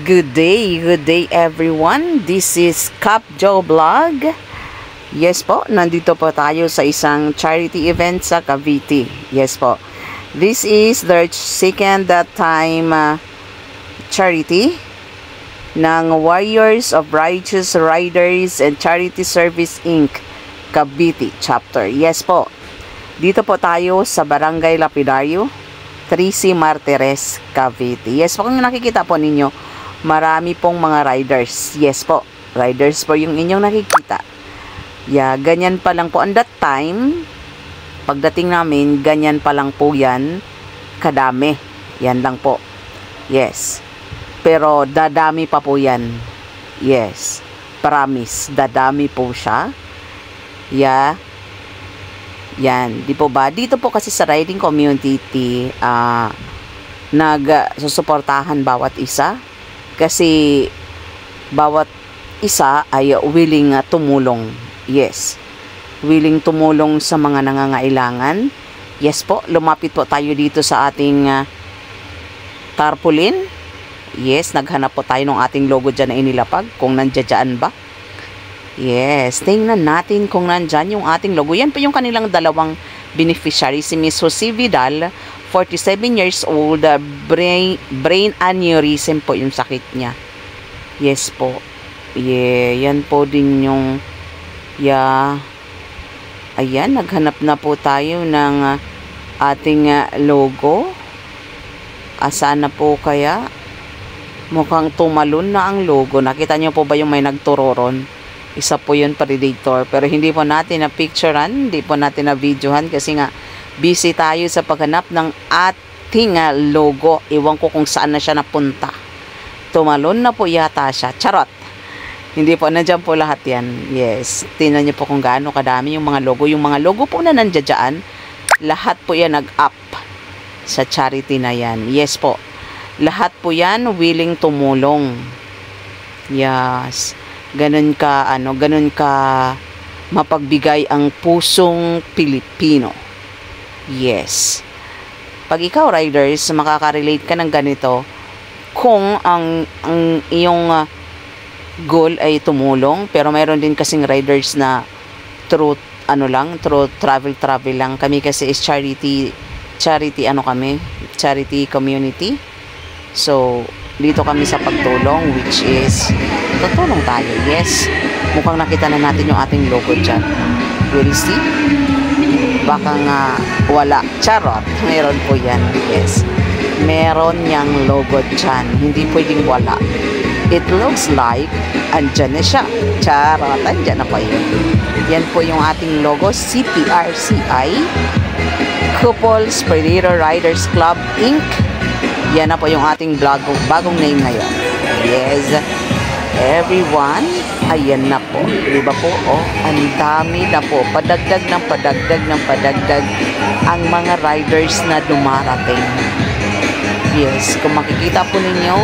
Good day everyone. This is Cap Joe Vlog. Yes po, nandito po tayo sa isang charity event sa Cavite. Yes po. This is the second time charity ng Warriors of Righteous Riders and Charity Service Inc. Cavite chapter. Yes po. Dito po tayo sa Barangay Lapidario, 3C Martires, Cavite. Yes po, kung nakikita po ninyo, marami pong mga riders. Yes po, riders po yung inyong nakikita. Yeah, ganyan pa lang po. On that time, pagdating namin, ganyan pa lang po yan. Kadami. Yan lang po. Yes. Pero dadami pa po yan. Yes. Promise. Dadami po siya. Yeah. Yan. Di po ba? Dito po kasi sa riding community, nagsusuportahan bawat isa. Kasi bawat isa ay willing tumulong. Yes. Willing tumulong sa mga nangangailangan. Yes po, lumapit po tayo dito sa ating tarpaulin. Yes, naghanap po tayo ng ating logo dyan na inilapag. Kung nandiyan ba. Yes, tingnan natin kung nandyan yung ating logo. Yan po yung kanilang dalawang beneficiary. Si Miss Jose Vidal, 47 years old, brain aneurysm po yung sakit niya. Yes po. Yeah, yan po din yung ayan, naghanap na po tayo ng ating logo. Sana po kaya mukhang tumalon na ang logo. Nakita niyo po ba yung may nagturoron? Isa po yun, Predator. Pero hindi po natin na-picturean, hindi po natin na-videohan kasi nga busy tayo sa paghanap ng ating logo. Iwan ko kung saan na siya napunta. Tumalon na po yata siya. Charot! Hindi po, nandiyan po lahat yan. Yes. Tingnan niyo po kung gaano kadami yung mga logo. Yung mga logo po na nandiyan, lahat po yan nag-up sa charity na yan. Yes po. Lahat po yan willing tumulong. Yes. Ganun ka mapagbigay ang pusong Pilipino. Yes. Pag ikaw, riders, makaka-relate ka ng ganito, kung ang iyong goal ay tumulong, pero mayroon din kasing riders na through travel lang. Kami kasi is charity community. So, dito kami sa pagtulong, which is tutulong tayo. Yes. Mukhang nakita na natin yung ating logo dyan. We'll see. Baka nga wala. Charot. Meron po yan. Yes. Meron yang logo dyan. Hindi pwedeng wala. It looks like andyan na siya. Charot. Andyan na pa yun. Yan po yung ating logo. CPRCI Couples Predator Riders Club Inc. Yan na po yung ating bagong name ngayon. Yes. Everyone, ayan na po. Diba po? Oh, ang dami na po. Padagdag ang mga riders na dumarating. Yes, kung makikita po ninyo,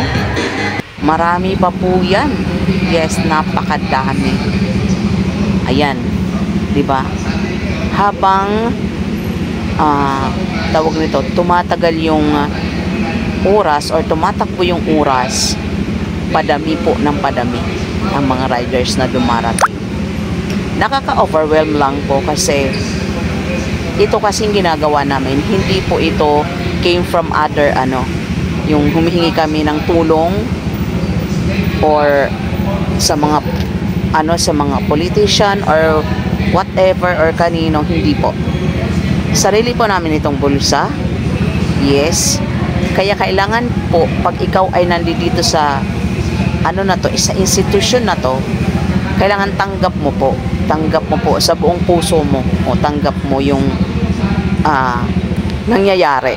marami pa po yan. Yes, napakadami. Ayan. Diba? Habang tawag nito, tumatagal yung oras or tumatakbo yung oras, padami po ng padami ang mga riders na dumarating. Nakaka-overwhelm lang po kasi ito kasing ginagawa namin, hindi po ito came from other yung humihingi kami ng tulong or sa mga sa mga politician or whatever or kanino, hindi po. Sarili po namin itong bulsa. Yes. Kaya kailangan po, pag ikaw ay nandito sa sa institution na to, kailangan tanggap mo po sa buong puso mo, o tanggap mo yung nangyayari.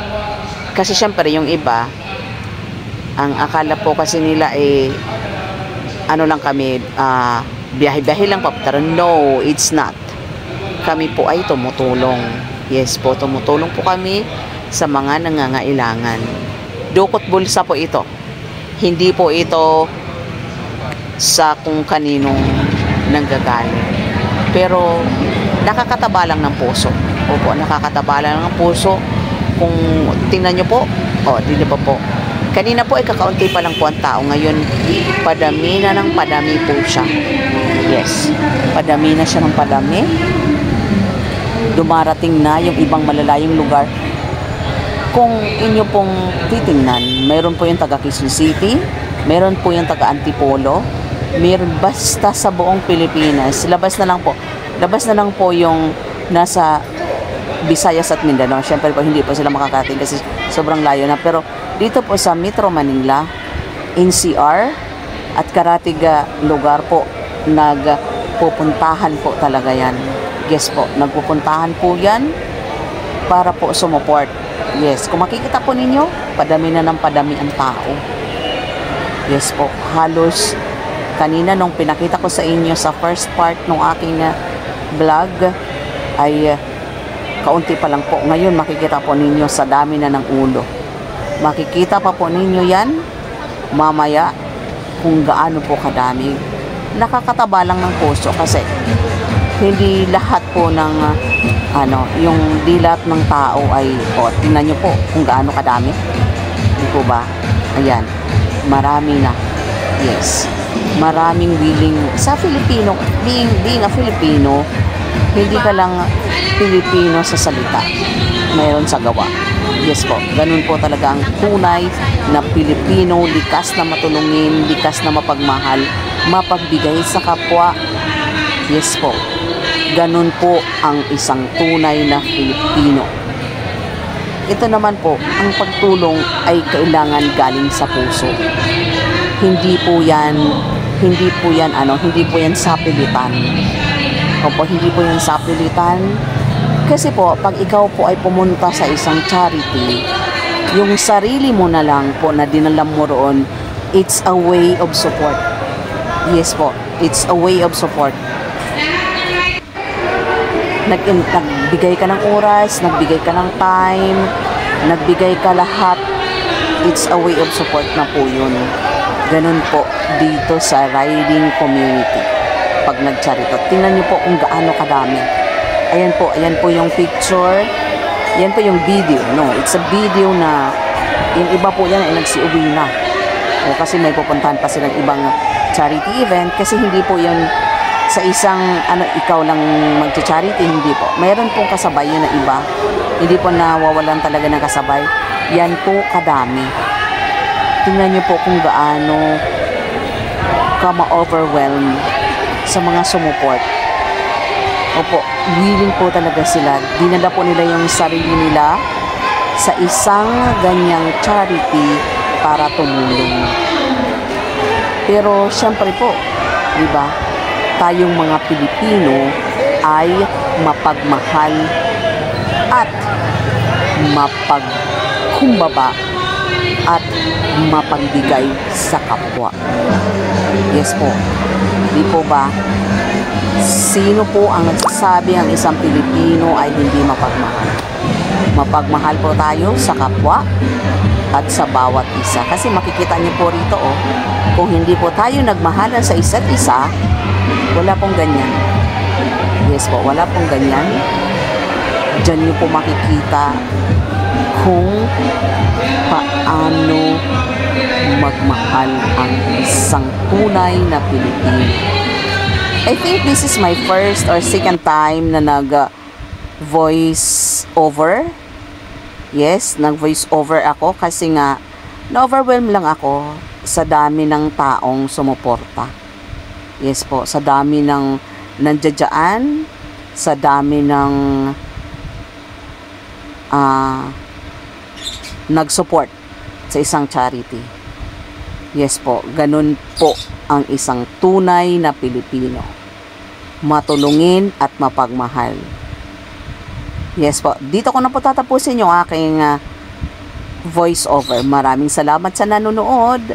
Kasi syempre yung iba, ang akala po kasi nila lang kami, biyahe-biyahe lang pero no, it's not. Kami po ay tumutulong. Yes po, tumutulong po kami sa mga nangangailangan. Dukot bulsa po ito. Hindi po ito sa kung kaninong nanggagaling. Pero nakakataba lang ng puso. Opo, nakakataba lang ng puso. Kung tingnan nyo po, di ba po? Kanina po ay kakaunti pa lang po ang tao. Ngayon, padami na ng padami po siya. Yes. Padami na siya ng padami. Dumarating na yung ibang malalayong lugar. Kung inyo pong titingnan, meron po yung taga Quezon City, meron po yung taga Antipolo, meron basta sa buong Pilipinas. Labas na lang po yung nasa Visayas at Mindanao. Siyempre po hindi po sila makakarating kasi sobrang layo na. Pero dito po sa Metro Manila, NCR at karatig lugar po, nagpupuntahan po talaga yan. Yes po, nagpupuntahan po yan para po sumuport. Yes, kung makikita po ninyo, padami na ng padami ang tao. Yes po, halos kanina nung pinakita ko sa inyo sa first part ng aking vlog ay kaunti pa lang po. Ngayon makikita po ninyo sa dami na ng ulo. Makikita pa po ninyo yan mamaya kung gaano po kadami. Nakakataba lang ng puso kasi hindi lahat po ng yung dilat ng tao ay tingnan nyo po kung gaano kadami. Hindi po ba? Ayan, marami na. Yes, maraming willing sa Filipino. Being a Filipino, hindi ka lang Pilipino sa salita, mayroon sa gawa. Yes po, ganun po talaga ang tunay na Pilipino, likas na matulungin, likas na mapagmahal, mapagbigay sa kapwa. Yes po, ganun po ang isang tunay na Pilipino. Ito naman po, ang pagtulong ay kailangan galing sa puso. Hindi po yan sapilitan. Opo, hindi po yan sapilitan. Kasi po, pag ikaw po ay pumunta sa isang charity, yung sarili mo na lang po na dinala mo roon, it's a way of support. Yes po, it's a way of support. Nagbigay ka ng oras, nagbigay ka ng time, nagbigay ka lahat. It's a way of support na po yun. Ganun po dito sa riding community. Pag nag-charity, tingnan niyo po kung gaano kadami. Ayan po yung picture. Yan po yung video. No, it's a video na yung iba po yan ay nagsiuwi na. O kasi may pupuntahan pa silang ibang charity event kasi hindi po yun sa isang ikaw lang mag-charity, hindi po. Mayroon pong kasabay yun na iba. Hindi po nawawalan talaga ng kasabay. Yan po kadami. Tingnan niyo po kung gaano ka ma-overwhelm sa mga sumuport. Opo, willing po talaga sila. Dinala po nila yung sarili nila sa isang ganyang charity para tumulong. Pero syempre po, di ba? Tayong mga Pilipino ay mapagmahal at mapagkumbaba at mapagbigay sa kapwa. Yes po. Di po ba? Sino po ang nagsasabi ang isang Pilipino ay hindi mapagmahal? Mapagmahal po tayo sa kapwa at sa bawat isa. Kasi makikita niyo po rito, kung hindi po tayo nagmahalan sa isa't isa, wala pong ganyan. Yes po, wala pong ganyan. Diyan niyo po makikita kung paano magmahal ang isang tunay na Pilipino. I think this is my first or second time na nag-voice over. Yes, nag-voice over ako kasi nga na-overwhelm lang ako sa dami ng taong sumuporta. Yes po, sa dami ng nandiyadyaan, sa dami ng nag-support sa isang charity. Yes po, ganun po ang isang tunay na Pilipino. Matulungin at mapagmahal. Yes po, dito ko na po tatapusin yung aking voice over. Maraming salamat sa nanonood.